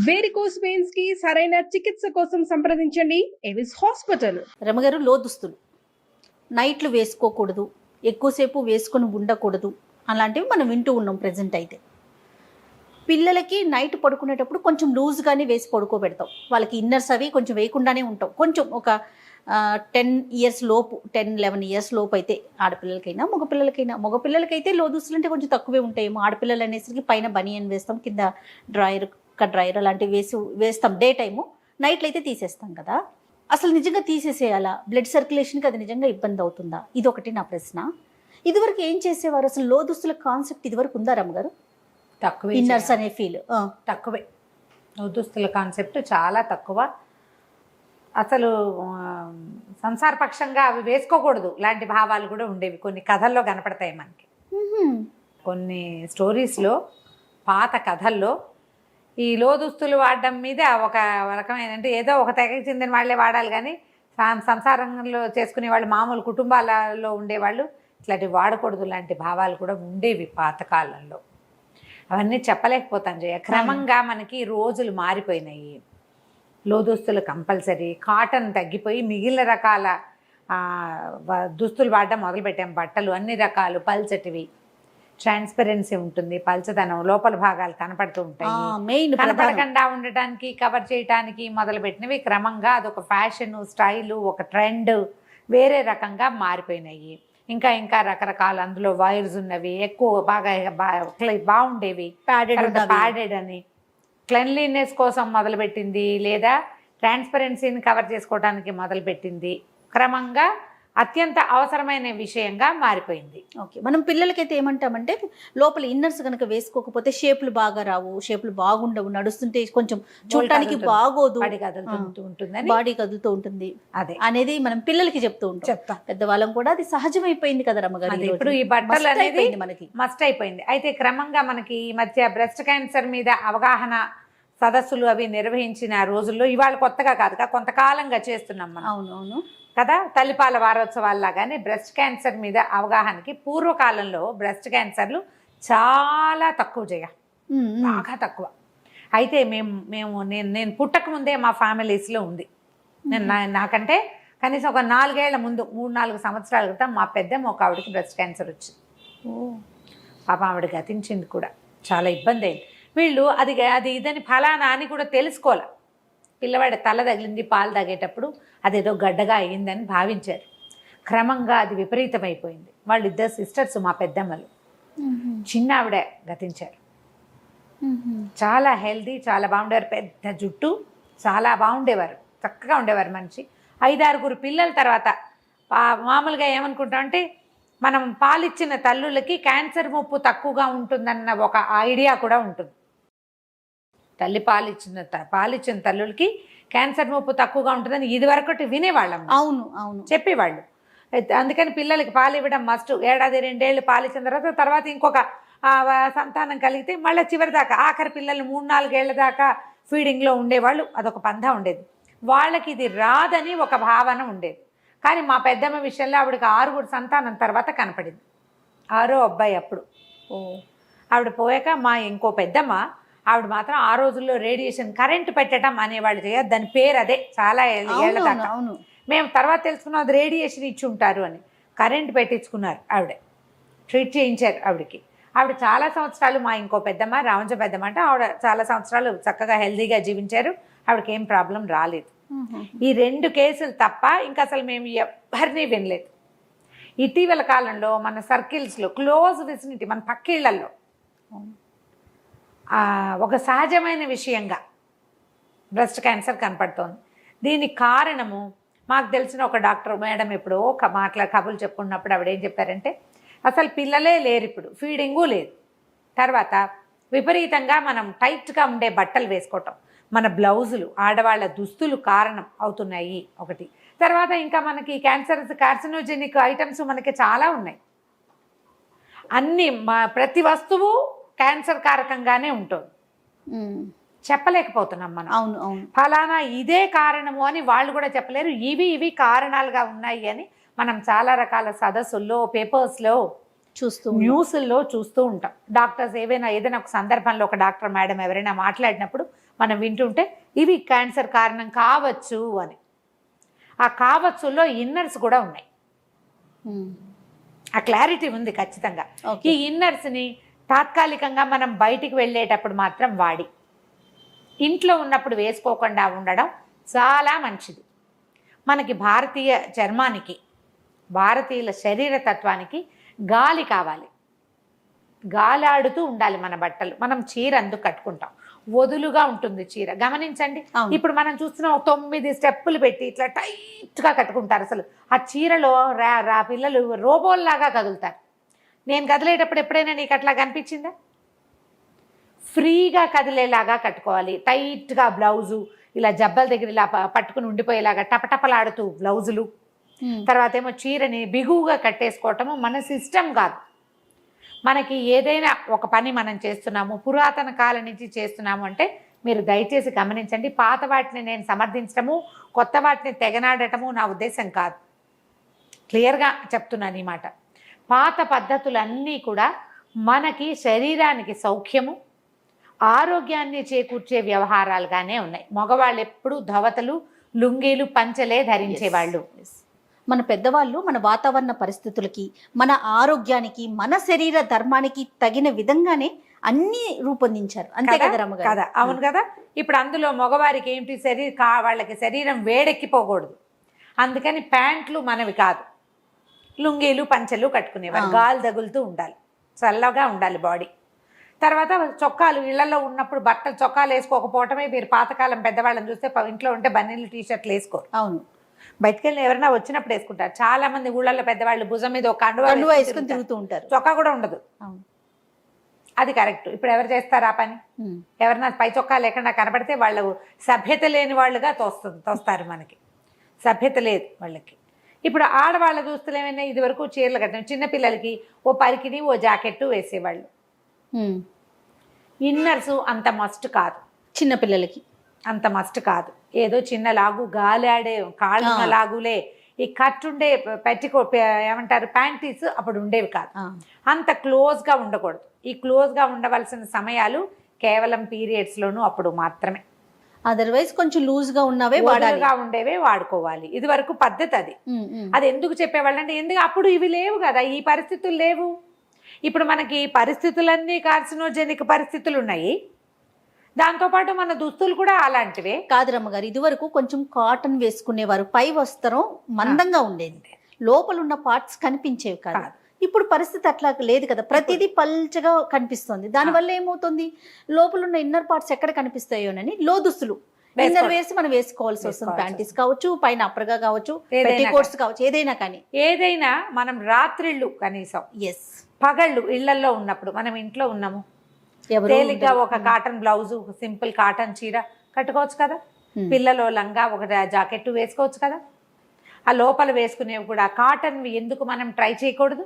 Varicose veins కి సరైన చికిత్స కోసం సంప్రదించండి ఎవిస్ హాస్పిటల్. రమగారు, లోదుస్తులు నైట్లు వేసుకోకూడదు, ఎక్కువసేపు వేసుకొని ఉండకూడదు అలాంటివి మనం వింటూ ఉన్నాం ప్రజెంట్. అయితే పిల్లలకి నైట్ పడుకునేటప్పుడు కొంచెం లూజ్గానే వేసి పడుకోబెడతాం. వాళ్ళకి ఇన్నర్స్ అవి కొంచెం వేయకుండానే ఉంటాం. కొంచెం ఒక 10 ఇయర్స్ లోపు, 10-11 ఇయర్స్ లోపు అయితే ఆడపిల్లలకైనా మగపిల్లలకైతే లోదుస్తులు అంటే కొంచెం తక్కువే ఉంటాయేమో. ఆడపిల్లలు అనేసరికి పైన బనియన్ వేస్తాం, కింద డ్రాయర్ డ్రైయర్ అలాంటివి వేస్తాం డే టైము. నైట్లు అయితే తీసేస్తాం కదా. అసలు నిజంగా తీసేసేయాలా? బ్లడ్ సర్క్యులేషన్కి అది నిజంగా ఇబ్బంది అవుతుందా? ఇది ఒకటి నా ప్రశ్న. ఇదివరకు ఏం చేసేవారు? అసలు లోదుస్తుల కాన్సెప్ట్ ఇదివరకు ఉందా రమ్మగారు? తక్కువే. ఇన్నర్స్ అనే ఫీల్ తక్కువే. లోదుస్తుల కాన్సెప్ట్ చాలా తక్కువ. అసలు సంసారపక్షంగా అవి వేసుకోకూడదు లాంటి భావాలు కూడా ఉండేవి. కొన్ని కథల్లో కనపడతాయి మనకి. కొన్ని స్టోరీస్లో, పాత కథల్లో ఈ లోదుస్తులు వాడడం మీద ఒక రకమైన, అంటే ఏదో ఒక తెగకి చెందిన వాళ్ళే వాడాలి కానీ సంసారంలో చేసుకునే వాళ్ళు, మామూలు కుటుంబాలలో ఉండేవాళ్ళు ఇట్లాంటివి వాడకూడదు లాంటి భావాలు కూడా ఉండేవి పాతకాలంలో. అవన్నీ చెప్పలేకపోతాను జయ. క్రమంగా మనకి రోజులు మారిపోయినాయి. లోదుస్తులు కంపల్సరీ, కాటన్ తగ్గిపోయి మిగిలిన రకాల దుస్తులు వాడడం మొదలుపెట్టాం. బట్టలు అన్ని రకాలు పల్చటివి, ట్రాన్స్పరెన్సీ ఉంటుంది, పల్చదనం, లోపల భాగాలు కనపడుతూ ఉంటాయి. కనపడకుండా ఉండటానికి, కవర్ చేయడానికి మొదలుపెట్టినవి క్రమంగా అదొక ఫ్యాషన్, స్టైలు, ఒక ట్రెండ్ వేరే రకంగా మారిపోయినాయి. ఇంకా రకరకాల అందులో వైర్స్ ఉన్నవి, ఎక్కువ బాగా బాగుండేవి. ప్యాడెడ్ అని క్లెన్లీనెస్ కోసం మొదలుపెట్టింది, లేదా ట్రాన్స్పరెన్సీని కవర్ చేసుకోవడానికి మొదలుపెట్టింది. క్రమంగా అత్యంత అవసరమైన విషయంగా మారిపోయింది. ఓకే, మనం పిల్లలకైతే ఏమంటామంటే లోపల ఇన్నర్స్ కనుక వేసుకోకపోతే షేపులు బాగా రావు, షేపులు బాగుండవు, నడుస్తుంటే కొంచెం చూడటానికి బాగోదు, బాడీ కదులుతూ ఉంటుంది అదే అనేది మనం పిల్లలకి చెప్తాం. పెద్దవాళ్ళం కూడా అది సహజమైపోయింది కదా రమ్మగారు. ఇప్పుడు ఈ బట్టలు అనేది మనకి మస్ట్ అయిపోయింది. అయితే క్రమంగా మనకి ఈ మధ్య బ్రెస్ట్ క్యాన్సర్ మీద అవగాహన సదస్సులు అవి నిర్వహించిన రోజుల్లో, ఇవాళ కొత్తగా కాదుగా, కొంతకాలంగా చేస్తున్నాం మనం. అవునవును కదా. తల్లిపాల వారోత్సవాల్లాగానే బ్రెస్ట్ క్యాన్సర్ మీద అవగాహనకి, పూర్వకాలంలో బ్రెస్ట్ క్యాన్సర్లు చాలా తక్కువ జయ, బాగా తక్కువ. అయితే నేను పుట్టక ముందే మా ఫ్యామిలీస్లో ఉంది. నాకంటే కనీసం ఒక 4 ఏళ్ల ముందు, 3-4 సంవత్సరాల క్రితం మా పెద్దమ్మ ఒక ఆవిడకి బ్రెస్ట్ క్యాన్సర్ వచ్చింది. పాప ఆవిడ గతించింది కూడా. చాలా ఇబ్బంది అయింది. వీళ్ళు అది ఇదని ఫలానా అని కూడా తెలుసుకోవాలి. పిల్లవాడి తల తగిలింది పాలు తాగేటప్పుడు, అదేదో గడ్డగా అయ్యిందని భావించారు. క్రమంగా అది విపరీతమైపోయింది. వాళ్ళిద్దరు సిస్టర్స్, మా పెద్దమ్మలు. చిన్న ఆవిడ గతించారు. చాలా హెల్దీ, చాలా బాగుండేవారు. పెద్ద జుట్టు, చాలా బాగుండేవారు, చక్కగా ఉండేవారు మనిషి. 5-6 పిల్లల తర్వాత మామూలుగా ఏమనుకుంటామంటే, మనం పాలిచ్చిన తల్లులకి క్యాన్సర్ ముప్పు తక్కువగా ఉంటుందన్న ఒక ఐడియా కూడా ఉంటుంది. పాలిచ్చిన తల్లులకి క్యాన్సర్ ముప్పు తక్కువగా ఉంటుందని ఇదివరకటి వినేవాళ్ళం. అవును చెప్పేవాళ్ళు. అందుకని పిల్లలకి పాలు ఇవ్వడం మస్ట్. 1-2 ఏళ్ళు పాలిచ్చిన తర్వాత ఇంకొక సంతానం కలిగితే మళ్ళీ చివరి దాకా, ఆఖరి పిల్లలు 3-4 ఏళ్ల దాకా ఫీడింగ్లో ఉండేవాళ్ళు. అదొక పంథా ఉండేది. వాళ్ళకి ఇది రాదని ఒక భావన ఉండేది. కానీ మా పెద్దమ్మ విషయంలో ఆవిడకి 6 సంతానం తర్వాత కనపడింది. 6వ అబ్బాయి అప్పుడు. ఆవిడ పోయాక మా ఇంకో పెద్దమ్మ, ఆవిడ మాత్రం ఆ రోజుల్లో రేడియేషన్ కరెంటు పెట్టడం అనేవాళ్ళు చేయ, దాని పేరు అదే. చాలా ఏళ్ళ దాకా మేము తర్వాత తెలుసుకున్నాం అది రేడియేషన్ ఇచ్చి ఉంటారు అని. కరెంటు పెట్టించుకున్నారు ఆవిడ, ట్రీట్ చేయించారు ఆవిడకి. ఆవిడ చాలా సంవత్సరాలు, మా ఇంకో పెద్దమ్మ, రావంజ పెద్దమ్మ అంటే, ఆవిడ చాలా సంవత్సరాలు చక్కగా హెల్దీగా జీవించారు. ఆవిడకి ఏం ప్రాబ్లం రాలేదు. ఈ 2 కేసులు తప్ప ఇంకా అసలు మేము ఎవరిని వినలేదు. ఇటీవల కాలంలో మన సర్కిల్స్లో, క్లోజ్ విసినిటీ, మన పక్కిళ్లలో ఒక సహజమైన విషయంగా బ్రెస్ట్ క్యాన్సర్ కనపడుతోంది. దీనికి కారణము మాకు తెలిసిన ఒక డాక్టర్ మేడం ఎప్పుడో కబుర్లు చెప్పుకున్నప్పుడు ఆవిడ ఏం చెప్పారంటే, అసలు పిల్లలే లేరు ఇప్పుడు, ఫీడింగు లేదు. తర్వాత విపరీతంగా మనం టైట్గా ఉండే బట్టలు వేసుకోవటం, మన బ్లౌజులు, ఆడవాళ్ళ దుస్తులు కారణం అవుతున్నాయి ఒకటి. తర్వాత ఇంకా మనకి కార్సినోజెనిక్ ఐటమ్స్ మనకి చాలా ఉన్నాయి. అన్నీ ప్రతి వస్తువు క్యాన్సర్ కారకంగానే ఉంటుంది. చెప్పలేకపోతున్నాం మనం. అవును ఫలానా ఇదే కారణము అని వాళ్ళు కూడా చెప్పలేరు. ఇవి కారణాలుగా ఉన్నాయి అని మనం చాలా రకాల సదస్సుల్లో, పేపర్స్లో న్యూస్ల్లో చూస్తూ ఉంటాం. డాక్టర్స్ ఏదైనా ఒక సందర్భంలో ఒక డాక్టర్ మేడం ఎవరైనా మాట్లాడినప్పుడు మనం వింటుంటే ఇవి క్యాన్సర్ కారణం కావచ్చు అని. ఆ కావచ్చులో ఇన్నర్స్ కూడా ఉన్నాయి. ఆ క్లారిటీ ఉంది ఖచ్చితంగా. ఈ ఇన్నర్స్ని తాత్కాలికంగా మనం బయటికి వెళ్ళేటప్పుడు మాత్రం వాడి, ఇంట్లో ఉన్నప్పుడు వేసుకోకుండా ఉండడం చాలా మంచిది. మనకి భారతీయ చర్మానికి, భారతీయుల శరీర తత్వానికి గాలి కావాలి. గాలాడుతూ ఉండాలి మన బట్టలు. మనం చీర అందుకు కట్టుకుంటాం, వదులుగా ఉంటుంది చీర. గమనించండి, ఇప్పుడు మనం చూస్తున్నాం 9 స్టెప్పులు పెట్టి ఇట్లా టైట్గా కట్టుకుంటారు. అసలు ఆ చీరలో రా పిల్లలు రోబోల్లాగా కదులుతారు. నేను కదిలేటప్పుడు ఎప్పుడైనా నీకు అట్లా కనిపించిందా? ఫ్రీగా కదిలేలాగా కట్టుకోవాలి. టైట్గా బ్లౌజు ఇలా జబ్బల దగ్గర ఇలా పట్టుకుని ఉండిపోయేలాగా టపటపలాడుతూ బ్లౌజులు. తర్వాత ఏమో చీరని బిగువుగా కట్టేసుకోవటము మన సిస్టమ్ కాదు. మనకి ఏదైనా ఒక పని మనం చేస్తున్నాము, పురాతన కాలం నుంచి చేస్తున్నాము అంటే మీరు దయచేసి గమనించండి. పాత వాటిని నేను సమర్థించడము, కొత్త వాటిని తెగనాడటము నా ఉద్దేశం కాదు. క్లియర్గా చెప్తున్నాను ఈ మాట. పాత పద్ధతులన్నీ కూడా మనకి శరీరానికి సౌఖ్యము, ఆరోగ్యాన్ని చేకూర్చే వ్యవహారాలుగానే ఉన్నాయి. మగవాళ్ళు ఎప్పుడు ధవతలు, లుంగీలు, పంచలే ధరించేవాళ్ళు. మన పెద్దవాళ్ళు మన వాతావరణ పరిస్థితులకి, మన ఆరోగ్యానికి, మన శరీర ధర్మానికి తగిన విధంగానే అన్ని రూపొందించారు. అంతే కదా రమ్మగారు? కదా, అవును కదా. ఇప్పుడు అందులో మగవారికి ఏంటి, వాళ్ళకి శరీరం వేడెక్కిపోకూడదు. అందుకని ప్యాంట్లు మనవి కాదు, లుంగీలు పంచలు కట్టుకునేవారు. గాలి తగులుతూ ఉండాలి, చల్లగా ఉండాలి బాడీ. తర్వాత చొక్కాలు, ఇళ్లలో ఉన్నప్పుడు బట్టలు చొక్కాలు వేసుకోకపోవటమే. మీరు పాతకాలం పెద్దవాళ్ళని చూస్తే ఇంట్లో ఉంటే బన్నీలు టీషర్ట్లు వేసుకోరు. అవును, బయటకు వెళ్ళి ఎవరైనా వచ్చినప్పుడు వేసుకుంటారు. చాలా మంది ఊళ్ళల్లో పెద్దవాళ్ళు భుజం మీద ఒక కండువా వేసుకుని తిరుగుతూ ఉంటారు, చొక్కా కూడా ఉండదు. అది కరెక్ట్. ఇప్పుడు ఎవరు చేస్తారు ఆ పని? ఎవరైనా పై చొక్కా లేకుండా కనబడితే వాళ్ళు సభ్యత లేని వాళ్ళుగా తోస్తారు. మనకి సభ్యత లేదు వాళ్ళకి. ఇప్పుడు ఆడవాళ్ళ దుస్తులు ఏమైనా ఇది వరకు చీరలు కట్టాం, చిన్నపిల్లలకి ఓ పరికిని ఓ జాకెట్టు వేసేవాళ్ళు. ఇన్నర్సు అంత మస్ట్ కాదు, చిన్నపిల్లలకి అంత మస్ట్ కాదు. ఏదో చిన్న లాగు, గాలాడే కాళ్ళ లాగులే. ఈ కట్టుండే ఏమంటారు ప్యాంటీస్ అప్పుడు ఉండేవి కాదు. అంత క్లోజ్గా ఉండకూడదు. ఈ క్లోజ్గా ఉండవలసిన సమయాలు కేవలం పీరియడ్స్లోనూ అప్పుడు మాత్రమే. అదర్వైజ్ కొంచెం లూజ్గా ఉన్నవే ఉండేవే వాడుకోవాలి. ఇది వరకు పద్ధతి అది. అది ఎందుకు చెప్పేవాళ్ళు అంటే, ఎందుకు అప్పుడు ఇవి లేవు కదా, ఈ పరిస్థితులు లేవు. ఇప్పుడు మనకి పరిస్థితులన్నీ కార్సినోజెనిక్ పరిస్థితులు ఉన్నాయి. దాంతోపాటు మన దుస్తులు కూడా అలాంటివే. కాదు రమ్మగారు, ఇదివరకు కొంచెం కాటన్ వేసుకునేవారు, పై వస్త్రం మందంగా ఉండేది, లోపల ఉన్న పార్ట్స్ కనిపించేవి కాదు. ఇప్పుడు పరిస్థితి అట్లా లేదు కదా, ప్రతిదీ పల్చగా కనిపిస్తుంది. దానివల్ల ఏమవుతుంది, లోపల ఉన్న ఇన్నర్ పార్ట్స్ ఎక్కడ కనిపిస్తాయోనని లో దుస్తులు ఇన్నర్ వేసి మనం వేసుకోవాల్సి వస్తుంది. ప్యాంటీస్ కావచ్చు, పైన అప్పర్గా కావచ్చు, పెట్టికోట్స్ కావచ్చు, ఏదైనా కానీ. ఏదైనా మనం రాత్రిళ్ళు కనీసం, పగళ్ళు ఇళ్లలో ఉన్నప్పుడు, మనం ఇంట్లో ఉన్నాము, తేలిగ్గా ఒక కాటన్ బ్లౌజు, సింపుల్ కాటన్ చీర కట్టుకోవచ్చు కదా. పిల్లలో లంగా ఒక జాకెట్ వేసుకోవచ్చు కదా. ఆ లోపల వేసుకునేవి కూడా కాటన్ ఎందుకు మనం ట్రై చేయకూడదు?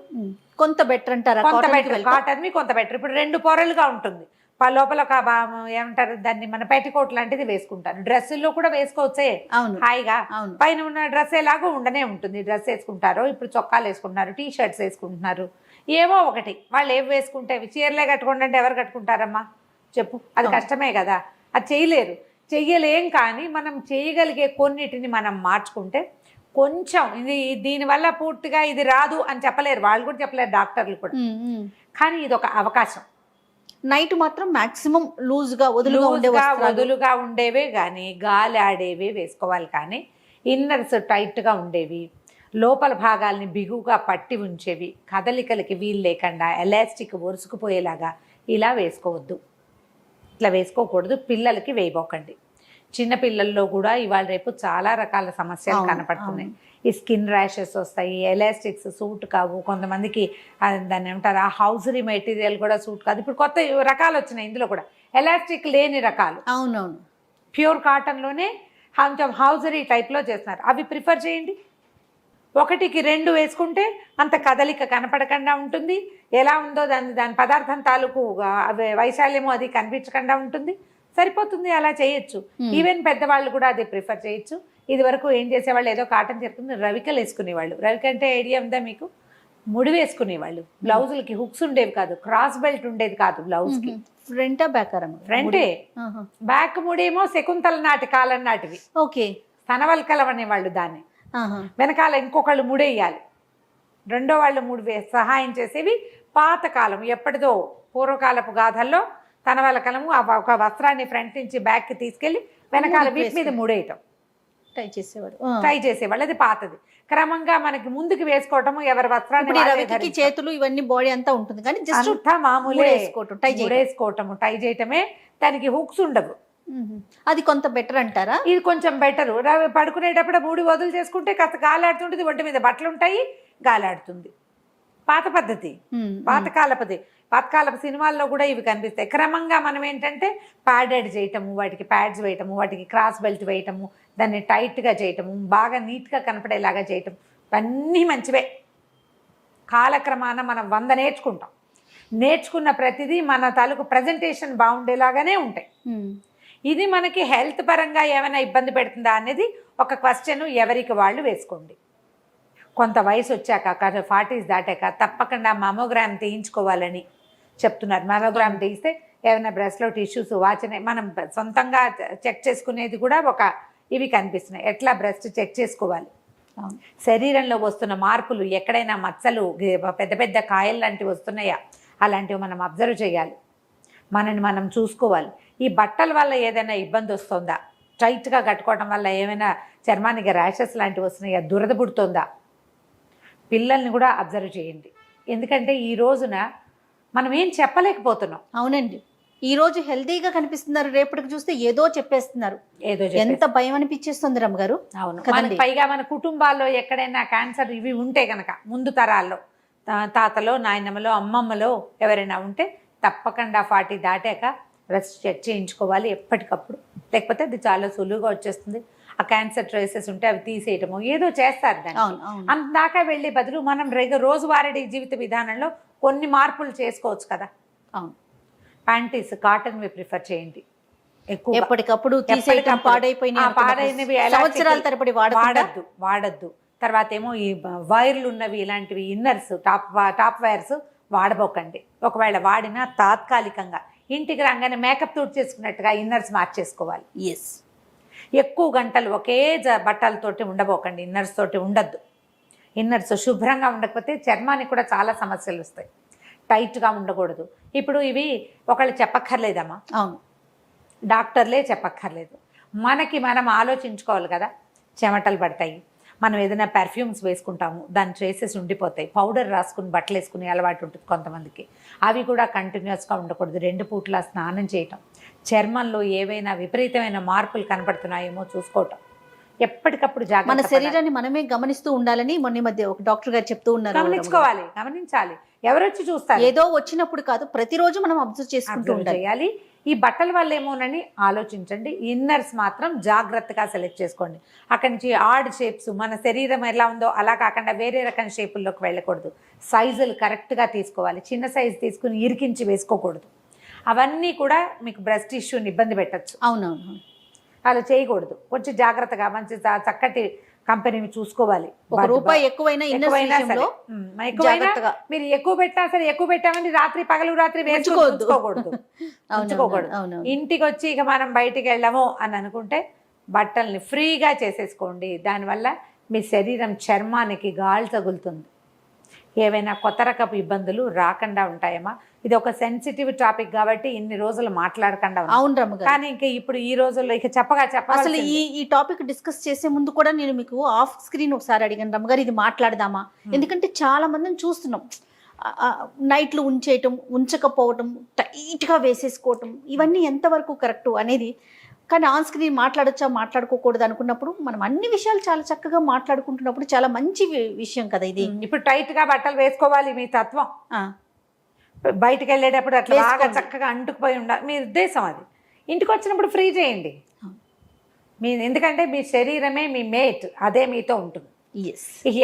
కొంత బెటర్ అంటారా? కొంత బెటర్, కాటన్వి కొంత బెటర్. ఇప్పుడు 2 పొరలుగా ఉంటుంది, లోపల ఒక ఏమంటారు దాన్ని, మన పెట్టికోట్ లాంటిది వేసుకుంటారు. డ్రెస్సుల్లో కూడా వేసుకోవచ్చే హాయిగా. పైన ఉన్న డ్రెస్ ఎలాగో ఉండనే ఉంటుంది. డ్రెస్ వేసుకుంటారు, ఇప్పుడు చొక్కాలు వేసుకుంటున్నారు, టీ షర్ట్స్ వేసుకుంటున్నారు, ఏవో ఒకటి. వాళ్ళు ఏవి వేసుకుంటే చీరలే కట్టుకోండి అంటే ఎవరు కట్టుకుంటారమ్మా చెప్పు? అది కష్టమే కదా, అది చెయ్యలేం. కానీ మనం చేయగలిగే కొన్నిటిని మనం మార్చుకుంటే కొంచెం, ఇది దీనివల్ల పూర్తిగా ఇది రాదు అని చెప్పలేరు, వాళ్ళు కూడా చెప్పలేరు, డాక్టర్లు కూడా. కానీ ఇది ఒక అవకాశం. నైట్ మాత్రం మాక్సిమం లూజ్గా వదులుగా ఉండేవే కానీ గాలి ఆడేవి వేసుకోవాలి. కానీ ఇన్నర్స్ టైట్గా ఉండేవి, లోపల భాగాల్ని బిగువుగా పట్టి ఉంచేవి, కదలికలకి వీలు లేకుండా ఎలాస్టిక్ ఒరుసుకుపోయేలాగా ఇలా వేసుకోవద్దు. ఇట్లా వేసుకోకూడదు. పిల్లలకి వేయబోకండి. చిన్నపిల్లల్లో కూడా ఇవాళ రేపు చాలా రకాల సమస్యలు కనపడుతున్నాయి. ఈ స్కిన్ ర్యాషెస్ వస్తాయి, ఎలాస్టిక్స్ సూట్ కావు, కొంతమందికి దాన్ని ఏమంటారు ఆ హౌజరీ మెటీరియల్ కూడా సూట్ కాదు. ఇప్పుడు కొత్త రకాలు వచ్చినాయి, ఇందులో కూడా ఎలాస్టిక్ లేని రకాలు. అవునవును, ప్యూర్ కాటన్లోనే కొంచెం హౌజరీ టైప్లో చేస్తున్నారు, అవి ప్రిఫర్ చేయండి. 1కి 2 వేసుకుంటే అంత కదలిక కనపడకుండా ఉంటుంది. ఎలా ఉందో దాని పదార్థం తాలూకు వైశాల్యము అది కనిపించకుండా ఉంటుంది, సరిపోతుంది. అలా చేయొచ్చు. ఈవెన్ పెద్దవాళ్ళు కూడా అది ప్రిఫర్ చేయొచ్చు. ఇది వరకు ఏం చేసేవాళ్ళు, ఏదో కాటన్ చెప్తుంది, రవికలు వేసుకునేవాళ్ళు. రవిక అంటే ఐడియా ఉందా మీకు? ముడి వేసుకునేవాళ్ళు. బ్లౌజులకి హుక్స్ ఉండేవి కాదు, క్రాస్ బెల్ట్ ఉండేది కాదు బ్లౌజ్కి. ఫ్రంటా బ్యాకారా? ఫ్రంటే. బ్యాక్ ముడేమో శకుంతల నాటి కాలం నాటివి. ఓకే. స్తనవల్కలం అనేవాళ్ళు దాన్ని. వెనకాల ఇంకొకళ్ళు ముడేయాలి, రెండో వాళ్ళు సహాయం చేసేవి. పాతకాలం ఎప్పటిదో పూర్వకాలపు గాథల్లో తనవలకలము ఒక వస్త్రాన్ని ఫ్రంట్ నుంచి బ్యాక్కి తీసుకెళ్ళి వెనకాల వీటి మీద ముడేయటం ట్రై చేసేవాళ్ళు. అది పాతది. క్రమంగా మనకి ముందుకు వేసుకోవటము, ఎవరి వస్త్రాన్ని చేతులు ఇవన్నీ బాడీ అంతా ఉంటుంది కానీ జస్ట్ మామూలు వేసుకోవటము, టై చేయటమే. దానికి హుక్స్ ఉండవు. అది కొంత బెటర్ అంటారా? ఇది కొంచెం బెటరు. పడుకునేటప్పుడు మూడు వదులు చేసుకుంటే కాస్త గాలాడుతుంటుంది, ఒంటి మీద బట్టలు ఉంటాయి, గాలాడుతుంది. పాత పద్ధతి, పాతకాలపు సినిమాల్లో కూడా ఇవి కనిపిస్తాయి. క్రమంగా మనం ఏంటంటే ప్యాడెడ్ చేయటము, వాటికి ప్యాడ్స్ వేయటము, వాటికి క్రాస్ బెల్ట్ వేయటము, దాన్ని టైట్గా చేయటము, బాగా నీట్గా కనపడేలాగా చేయటం, ఇవన్నీ మంచివే. కాలక్రమాన మనం 100 నేర్చుకుంటాం. నేర్చుకున్న ప్రతిదీ మన తాలూకు ప్రజెంటేషన్ బాగుండేలాగానే ఉంటాయి. ఇది మనకి హెల్త్ పరంగా ఏమైనా ఇబ్బంది పెడుతుందా అనేది ఒక క్వశ్చన్ ఎవరికి వాళ్ళు వేసుకోండి. కొంత వయసు వచ్చాక 40s దాటాక తప్పకుండా మమోగ్రామ్ తీయించుకోవాలని చెప్తున్నారు. మమోగ్రామ్ తీయిస్తే ఏమైనా బ్రెస్ట్లో టిష్యూస్ వాచనే మనం సొంతంగా చెక్ చేసుకునేది కూడా ఇవి కనిపిస్తున్నాయి. ఎట్లా బ్రెస్ట్ చెక్ చేసుకోవాలి, శరీరంలో వస్తున్న మార్పులు, ఎక్కడైనా మచ్చలు, పెద్ద పెద్ద కాయలు లాంటివి వస్తున్నాయా, అలాంటివి మనం అబ్జర్వ్ చేయాలి, మనని మనం చూసుకోవాలి. ఈ బట్టల వల్ల ఏదైనా ఇబ్బంది వస్తుందా, టైట్గా కట్టుకోవడం వల్ల ఏమైనా చర్మానికి ర్యాషెస్ లాంటివి వస్తున్నాయా, దురద పుడుతుందా, పిల్లల్ని కూడా అబ్జర్వ్ చేయండి. ఎందుకంటే ఈ రోజున మనం ఏం చెప్పలేకపోతున్నాం. అవునండి, ఈ రోజు హెల్తీగా కనిపిస్తున్నారు, రేపటికి చూస్తే ఏదో చెప్పేస్తున్నారు. ఎంత భయం అనిపించేస్తుంది రమ్మగారు. అవును, పైగా మన కుటుంబాల్లో ఎక్కడైనా క్యాన్సర్ ఇవి ఉంటే కనుక ముందు తరాల్లో తాతలో, నాయనమ్మలో, అమ్మమ్మలో ఎవరైనా ఉంటే తప్పకుండా 40 దాటాక బ్రెస్ట్ చెక్ చేయించుకోవాలి ఎప్పటికప్పుడు. లేకపోతే అది చాలా సులువుగా వచ్చేస్తుంది. ఆ క్యాన్సర్ ట్రేసెస్ ఉంటే అవి తీసేయటము ఏదో చేస్తారు. దాన్ని అంతదాకా వెళ్ళే బదులు మనం రోజువారీ జీవిత విధానంలో కొన్ని మార్పులు చేసుకోవచ్చు కదా. అవును, ప్యాంటీస్ కాటన్వి ప్రిఫర్ చేయండి. ఎక్కువ ఎప్పటికప్పుడు పాడైనవి సంవత్సరాల తరబడి వాడద్దు. తర్వాత ఏమో ఈ వైర్లు ఉన్నవి, ఇలాంటివి ఇన్నర్స్, టాప్ వైర్స్ వాడబోకండి. ఒకవేళ వాడినా తాత్కాలికంగా ఇంటికి రాగానే మేకప్ తోటి చేసుకున్నట్టుగా ఇన్నర్స్ మార్చేసుకోవాలి. ఎక్కువ గంటలు ఒకే బట్టలతోటి ఉండబోకండి, ఇన్నర్స్ తోటి ఉండద్దు. ఇన్నర్స్ శుభ్రంగా ఉండకపోతే చర్మానికి కూడా చాలా సమస్యలు వస్తాయి. టైట్గా ఉండకూడదు. ఇప్పుడు ఇవి ఒకళ్ళు చెప్పక్కర్లేదమ్మా, అవును, డాక్టర్లే చెప్పక్కర్లేదు. మనం ఆలోచించుకోవాలి కదా. చెమటలు పడతాయి, మనం ఏదైనా పెర్ఫ్యూమ్స్ వేసుకుంటాము, దాని ట్రేసెస్ ఉండిపోతాయి. పౌడర్ రాసుకుని బట్టలు వేసుకునే అలవాటు ఉంటుంది కొంతమందికి. అవి కూడా కంటిన్యూస్గా ఉండకూడదు. 2 పూట్ల స్నానం చేయటం, చర్మంలో ఏవైనా విపరీతమైన మార్పులు కనపడుతున్నాయేమో చూసుకోవటం, ఎప్పటికప్పుడు జాగ్రత్త. మన శరీరాన్ని మనమే గమనిస్తూ ఉండాలని మొన్న మధ్య ఒక డాక్టర్ గారు చెప్తూ ఉన్నారు. గమనించాలి. ఎవరొచ్చి చూస్తారు, ఏదో వచ్చినప్పుడు కాదు, ప్రతిరోజు మనం అబ్జర్వ్ చేసుకుంటూ చేయాలి. ఈ బట్టల వల్ల ఏమోనని ఆలోచించండి. ఇన్నర్స్ మాత్రం జాగ్రత్తగా సెలెక్ట్ చేసుకోండి. అక్కడి నుంచి ఆడ్ షేప్స్, మన శరీరం ఎలా ఉందో అలా కాకుండా వేరే రకం షేపుల్లోకి వెళ్ళకూడదు. సైజులు కరెక్ట్గా తీసుకోవాలి. చిన్న సైజు తీసుకుని ఇరికించి వేసుకోకూడదు. అవన్నీ కూడా మీకు బ్రెస్ట్ ఇష్యూని ఇబ్బంది పెట్టచ్చు. అవునవును, అలా చేయకూడదు. కొంచెం జాగ్రత్తగా మంచి చక్కటి కంపెనీని చూసుకోవాలి. ₹1 ఎక్కువైనా మీరు ఎక్కువ పెట్టినా సరే, ఎక్కువ పెట్టామని పగలు రాత్రి వేసుకోకూడదు. ఇంటికి వచ్చి ఇక మనం బయటికి వెళ్ళాము అని అనుకుంటే బట్టల్ని ఫ్రీగా చేసేసుకోండి. దానివల్ల మీ శరీరం చర్మానికి గాలి తగులుతుంది. ఏవైనా కొత్త రకపు ఇబ్బందులు రాకుండా ఉంటాయమ్మా. ఇది ఒక సెన్సిటివ్ టాపిక్ కాబట్టి ఇన్ని రోజులు మాట్లాడకుండా. అవును రమ్మ గారు, కానీ ఇంకా ఇప్పుడు ఈ రోజుల్లో ఇక అసలు ఈ టాపిక్ డిస్కస్ చేసే ముందు కూడా నేను మీకు ఆఫ్ స్క్రీన్ ఒకసారి అడిగాను రమ్మ గారు, ఇది మాట్లాడదామా? ఎందుకంటే చాలా మందిని చూస్తున్నాం, నైట్లు ఉంచకపోవటం, టైట్గా వేసేసుకోవటం, ఇవన్నీ ఎంతవరకు కరెక్ట్ అనేది. కానీ ఆన్ స్క్రీన్ మాట్లాడచ్చా మాట్లాడుకోకూడదు అనుకున్నప్పుడు మనం అన్ని విషయాలు చాలా చక్కగా మాట్లాడుకుంటున్నప్పుడు చాలా మంచి విషయం కదా ఇది. ఇప్పుడు టైట్గా బట్టలు వేసుకోవాలి మీ తత్వం. బయటకు వెళ్ళేటప్పుడు అట్లా బాగా చక్కగా అంటుకుపోయి ఉండాలి మీ ఉద్దేశం. అది ఇంటికి వచ్చినప్పుడు ఫ్రీ చేయండి. ఎందుకంటే మీ శరీరమే మీ మేట్, అదే మీతో ఉంటుంది.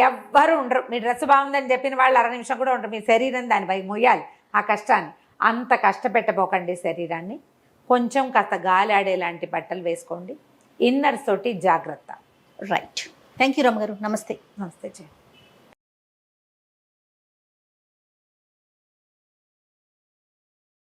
ఎవ్వరు ఉండరు. మీ డ్రెస్ బాగుందని చెప్పిన వాళ్ళు 1/2 నిమిషం కూడా ఉండరు. మీ శరీరం దానిపై మొయ్యాలి ఆ కష్టాన్ని. అంత కష్టపెట్టబోకండి శరీరాన్ని. కొంచెం కాస్త గాలి ఆడేలాంటి బట్టలు వేసుకోండి. ఇన్నర్స్ తోటి జాగ్రత్త. రైట్. థ్యాంక్ యూ రమ్మ గారు. నమస్తే. నమస్తే.